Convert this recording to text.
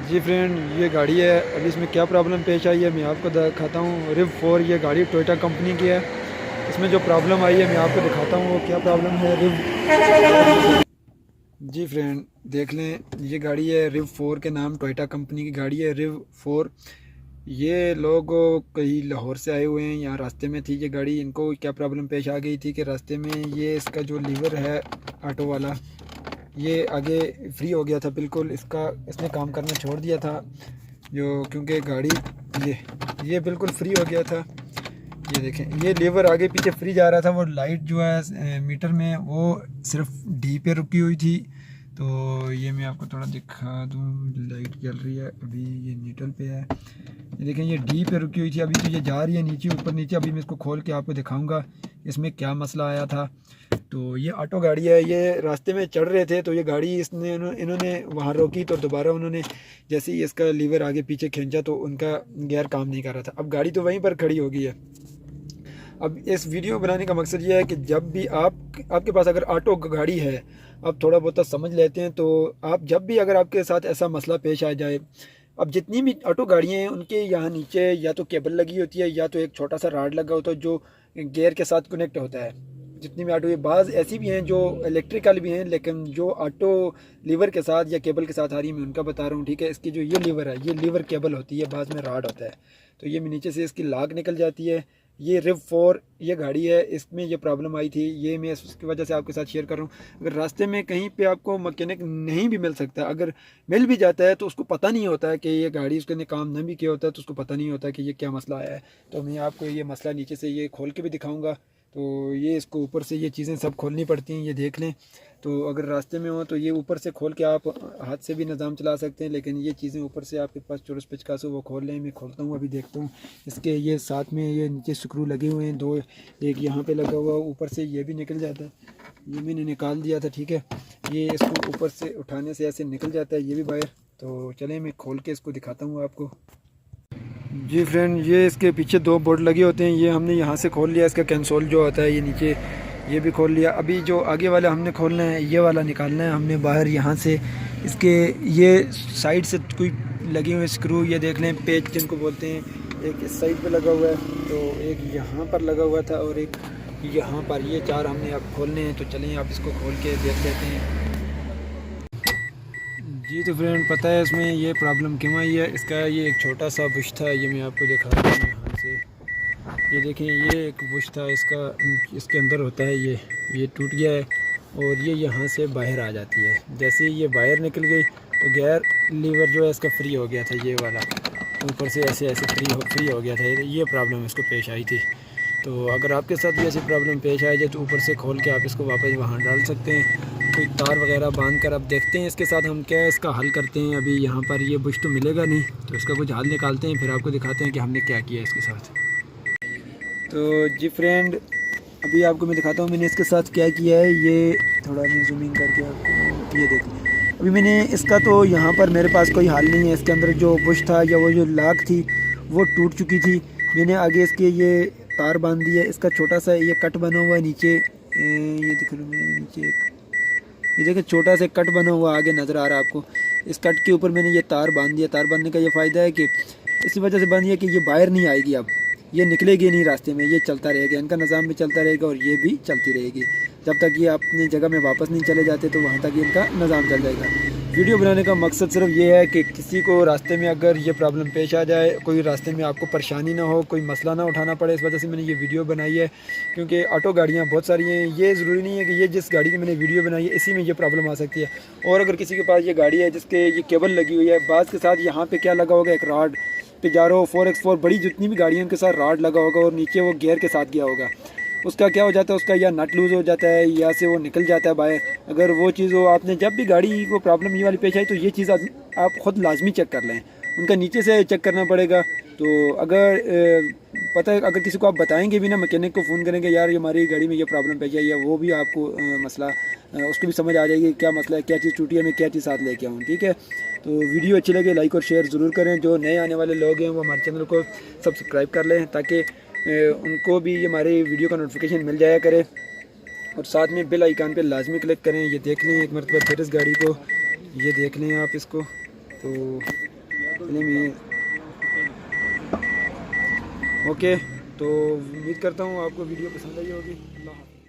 जी friend, ये गाड़ी है। अभी इसमें क्या प्रॉब्लम पेश आई है मैं आपको दिखाता हूँ। रिव 4 ये गाड़ी टोयोटा कंपनी की है। इसमें जो प्रॉब्लम आई है मैं आपको दिखाता हूँ वो क्या प्रॉब्लम है। जी फ्रेंड, देख लें, ये गाड़ी है रिव 4 के नाम, टोयोटा कंपनी की गाड़ी है रिव 4। ये लोग कहीं लाहौर से आए हुए हैं, यहाँ रास्ते में थी ये गाड़ी। इनको क्या प्रॉब्लम पेश आ गई थी कि रास्ते में ये इसका जो लीवर है ऑटो वाला, ये आगे फ्री हो गया था बिल्कुल। इसने काम करना छोड़ दिया था जो, क्योंकि गाड़ी ये ये बिल्कुल फ्री हो गया था। ये देखें, ये लीवर आगे पीछे फ्री जा रहा था। वो लाइट जो है मीटर में वो सिर्फ डी पे रुकी हुई थी। तो ये मैं आपको थोड़ा दिखा दूँ, लाइट जल रही है अभी, ये न्यूट्रल पे है। ये देखें, ये डी पे रुकी हुई थी। अभी तो ये जा रही है नीचे ऊपर नीचे। अभी मैं इसको खोल के आपको दिखाऊंगा इसमें क्या मसला आया था। तो ये ऑटो गाड़ी है, ये रास्ते में चढ़ रहे थे तो ये गाड़ी इन्होंने वहाँ रोकी। तो दोबारा उन्होंने जैसे ही इसका लीवर आगे पीछे खींचा तो उनका गियर काम नहीं कर रहा था। अब गाड़ी तो वहीं पर खड़ी हो गई है। अब इस वीडियो बनाने का मकसद ये है कि जब भी आपके पास अगर ऑटो गाड़ी है, आप थोड़ा बहुत समझ लेते हैं, तो आप जब भी अगर आपके साथ ऐसा मसला पेश आ जाए, अब जितनी भी ऑटो गाड़ियाँ हैं उनके यहाँ नीचे या तो केबल लगी होती है या तो एक छोटा सा राड लगा होता है जो गियर के साथ कनेक्ट होता है। जितनी भी ऑटो, ये बाज़ ऐसी भी हैं जो इलेक्ट्रिकल भी हैं, लेकिन जो ऑटो लीवर के साथ या केबल के साथ आ रही है मैं उनका बता रहा हूँ, ठीक है। इसकी जो ये लीवर है, ये लीवर केबल होती है, बाद में राड होता है। तो ये नीचे से इसकी लाग निकल जाती है। ये रिव 4 ये गाड़ी है, इसमें ये प्रॉब्लम आई थी। ये मैं उसकी वजह से आपके साथ शेयर कर रहा हूँ। अगर रास्ते में कहीं पे आपको मैकेनिक नहीं भी मिल सकता, अगर मिल भी जाता है तो उसको पता नहीं होता है कि ये गाड़ी उसके काम नहीं भी किया होता है, तो उसको पता नहीं होता कि ये क्या मसला आया है। तो मैं आपको ये मसला नीचे से ये खोल के भी दिखाऊँगा। तो ये इसको ऊपर से ये चीज़ें सब खोलनी पड़ती हैं, ये देख लें। तो अगर रास्ते में हो तो ये ऊपर से खोल के आप हाथ से भी निज़ाम चला सकते हैं, लेकिन ये चीज़ें ऊपर से आपके पास चोरस पिचकास हो वो खोल लें। मैं खोलता हूँ, अभी देखता हूँ। इसके ये साथ में ये नीचे स्क्रू लगे हुए हैं दो, एक यहाँ पे लगा हुआ, ऊपर से ये भी निकल जाता है। ये मैंने निकाल दिया था, ठीक है। ये इसको ऊपर से उठाने से ऐसे निकल जाता है ये भी बाहर। तो चलें मैं खोल के इसको दिखाता हूँ आपको। जी फ्रेंड, ये इसके पीछे दो बोर्ड लगे होते हैं, ये हमने यहाँ से खोल लिया। इसका कंसोल जो होता है ये नीचे, ये भी खोल लिया। अभी जो आगे वाला हमने खोलना है, ये वाला निकालना है हमने बाहर यहाँ से। इसके ये साइड से कोई लगे हुए स्क्रू, ये देख लें, पेच जिनको बोलते हैं। एक इस साइड पे लगा हुआ है, तो एक यहाँ पर लगा हुआ था और एक यहाँ पर। ये चार हमने अब खोलने हैं। तो चलें आप इसको खोल के देख लेते हैं। जी तो फ्रेंड, पता है इसमें ये प्रॉब्लम क्यों आई है। इसका ये एक छोटा सा बुश था, ये मैं आपको दिखा रहा हूँ यहाँ से। ये देखें, ये एक बुश था इसका, इसके अंदर होता है ये टूट गया है और ये यहाँ से बाहर आ जाती है। जैसे ही ये बाहर निकल गई तो गियर लीवर जो है इसका फ्री हो गया था, ये वाला ऊपर से ऐसे ऐसे फ्री हो गया था। ये प्रॉब्लम इसको पेश आई थी। तो अगर आपके साथ भी ऐसी प्रॉब्लम पेश आ जाए तो ऊपर से खोल के आप इसको वापस वहाँ डाल सकते हैं, कोई तार वगैरह बांध कर। अब देखते हैं इसके साथ हम क्या इसका हल करते हैं। अभी यहाँ पर ये बुश तो मिलेगा नहीं, तो इसका कुछ हल निकालते हैं, फिर आपको दिखाते हैं कि हमने क्या किया इसके साथ। तो जी फ्रेंड, अभी आपको मैं दिखाता हूँ मैंने इसके साथ क्या किया है। ये थोड़ा मैं जूमिंग करके आपको ये देख लें। अभी मैंने इसका तो यहाँ पर मेरे पास कोई हल नहीं है। इसके अंदर जो बुश था या वो जो लाग थी वो टूट चुकी थी। मैंने आगे इसके ये तार बांध दी है। इसका छोटा सा ये कट बना हुआ है नीचे, ये दिख रहा है नीचे एक, ये देखिए छोटा सा कट बना हुआ आगे नज़र आ रहा है आपको। इस कट के ऊपर मैंने ये तार बांध दिया। तार बांधने का ये फ़ायदा है कि इसी वजह से बांध दिया कि ये बाहर नहीं आएगी, अब ये निकलेगी नहीं रास्ते में, ये चलता रहेगा, इनका निज़ाम भी चलता रहेगा और ये भी चलती रहेगी। जब तक ये अपनी जगह में वापस नहीं चले जाते तो वहाँ तक इनका निज़ाम चल जाएगा। वीडियो बनाने का मकसद सिर्फ ये है कि किसी को रास्ते में अगर ये प्रॉब्लम पेश आ जाए, कोई रास्ते में आपको परेशानी ना हो, कोई मसला ना उठाना पड़े, इस वजह से मैंने ये वीडियो बनाई है। क्योंकि ऑटो गाड़ियाँ बहुत सारी हैं, ये ज़रूरी नहीं है कि ये जिस गाड़ी की मैंने वीडियो बनाई है इसी में ये प्रॉब्लम आ सकती है। और अगर किसी के पास ये गाड़ी है जिसके ये केबल लगी हुई है, बाज़ के साथ यहाँ पे क्या लगा होगा, एक रॉड, पिजारो 4x4 बड़ी जितनी भी गाड़ियों के साथ रॉड लगा होगा और नीचे वो गियर के साथ गया होगा। उसका क्या हो जाता है, उसका या नट लूज़ हो जाता है या से वो निकल जाता है बाहर। अगर वो चीज़ हो, आपने जब भी गाड़ी को प्रॉब्लम ये वाली पेश आई तो ये चीज़ आप ख़ुद लाजमी चेक कर लें, उनका नीचे से चेक करना पड़ेगा। तो अगर पता है, अगर किसी को आप बताएंगे भी ना, मैकेनिक को फ़ोन करेंगे यार ये हमारी गाड़ी में ये प्रॉब्लम पेश आई है, वो भी आपको मसला उसको भी समझ आ जाएगी क्या मसला है, क्या चीज़ टूटी है, मैं क्या चीज़ साथ लेके आऊँ, ठीक है। तो वीडियो अच्छी लगे लाइक और शेयर ज़रूर करें। जो नए आने वाले लोग हैं वो हमारे चैनल को सब्सक्राइब कर लें ताकि उनको भी हमारे वीडियो का नोटिफिकेशन मिल जाया करे। और साथ में बेल आइकन पे लाजमी क्लिक करें। ये देख लें एक मरतबा फिर इस गाड़ी को, ये देख लें आप इसको। तो चलिए ओके, तो उम्मीद करता हूँ आपको वीडियो पसंद आई होगी। अल्लाह हाफ़िज़।